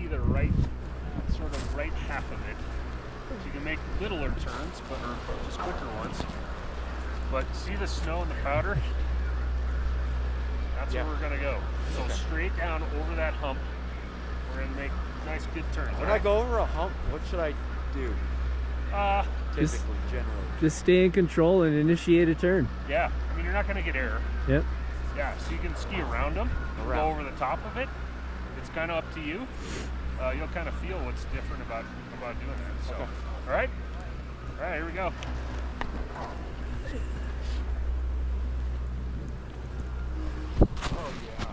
see the right, sort of right half of it. So you can make littler turns, but or just quicker ones. But see the snow and the powder? That's where we're gonna go. So straight down over that hump. We're gonna make nice, good turns. When I go over a hump, what should I do? Typically, generally. Just stay in control and initiate a turn. Yeah, I mean, you're not gonna get air. Yep. Yeah, so you can ski around them, go over the top of it. It's kind of up to you. You'll kind of feel what's different about doing that. So, all right, here we go. Oh yeah.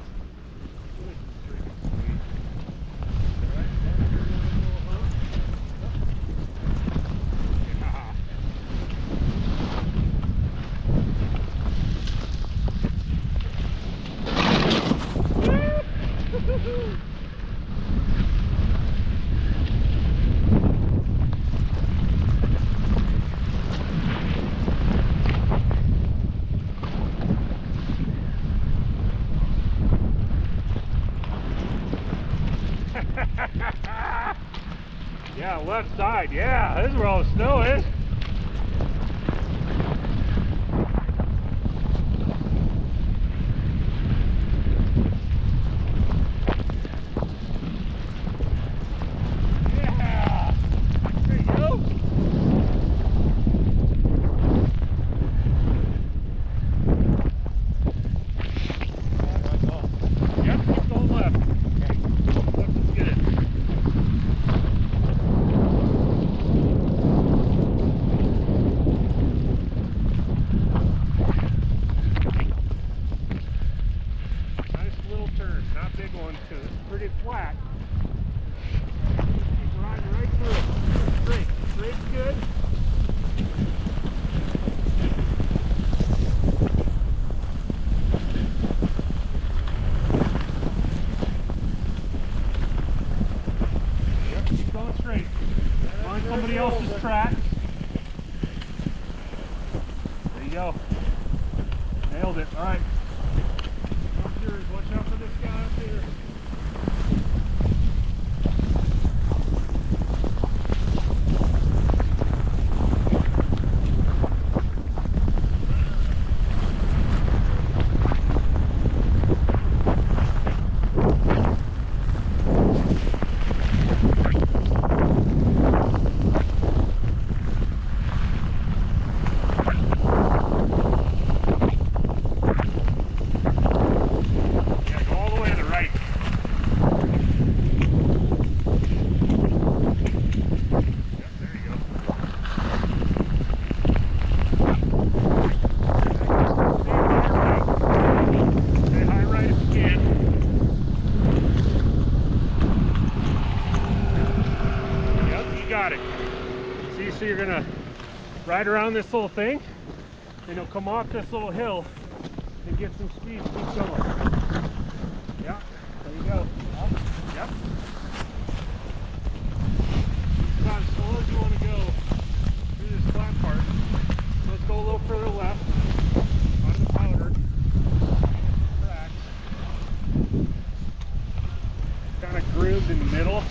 Yeah, left side. Yeah, this is where all the snow is. Yeah, there you go. Yep, keep going left. Okay, left is good. Big one because it's pretty flat. Keep riding right through it. Straight. Straight's good. Yep, keep going straight. Find somebody else's track. There you go. Nailed it. All right. Watch out for this guy up here. So you're gonna ride around this little thing, and you'll come off this little hill and get some speed. Keep going. Yeah, there you go. Yep. About as slow as you want to go through this flat part. Let's go a little further left on the powder. Tracks. Kind of grooved in the middle.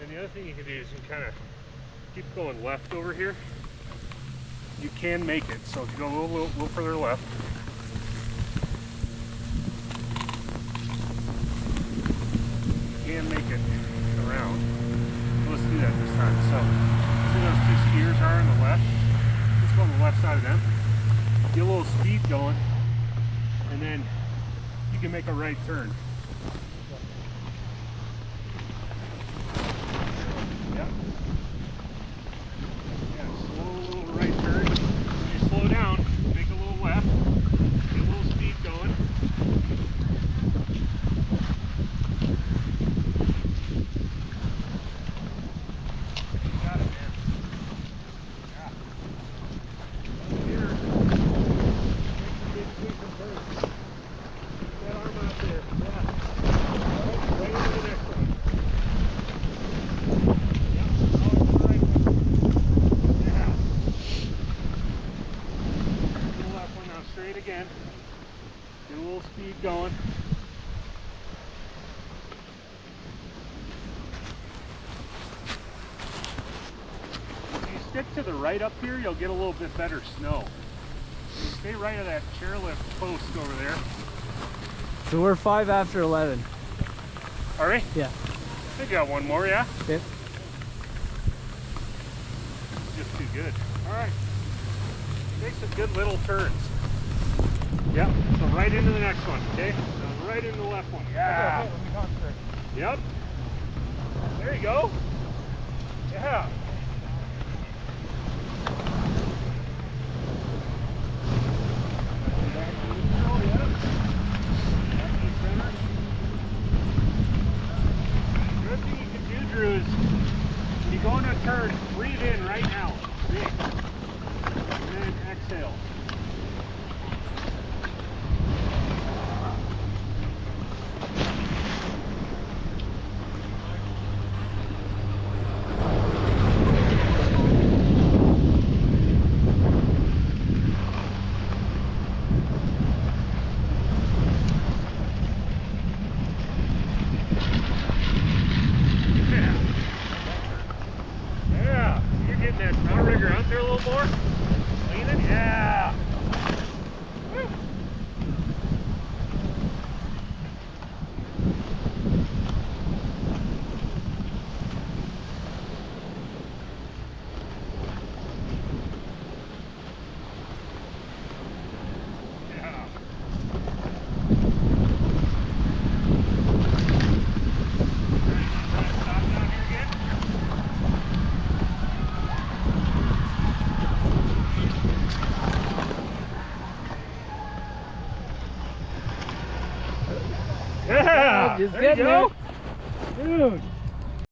The other thing you can do is you can kind of keep going left over here. You can make it. So if you go a little further left, you can make it around. So let's do that this time. So see those two skiers are on the left. Let's go on the left side of them. Get a little speed going, and then you can make a right turn. to the right up here, you'll get a little bit better snow. Stay right of that chairlift post over there. So we're 5 after 11. All right? Yeah. I got one more, yeah? Okay. Just too good. All right. Take some good little turns. Yep. So right into the next one, okay? So right into the left one. Yeah. Okay, let me concentrate. Yep. There you go. Yeah. Good thing you can do, Drew, is when you go into a turn, breathe in right now. Breathe. And then exhale. Yeah, you're getting that outrigger out there a little more. Lean it, yeah. Woo. Yeah. Ready to stop down here again? Yeah, Just there you getting go. there. Dude.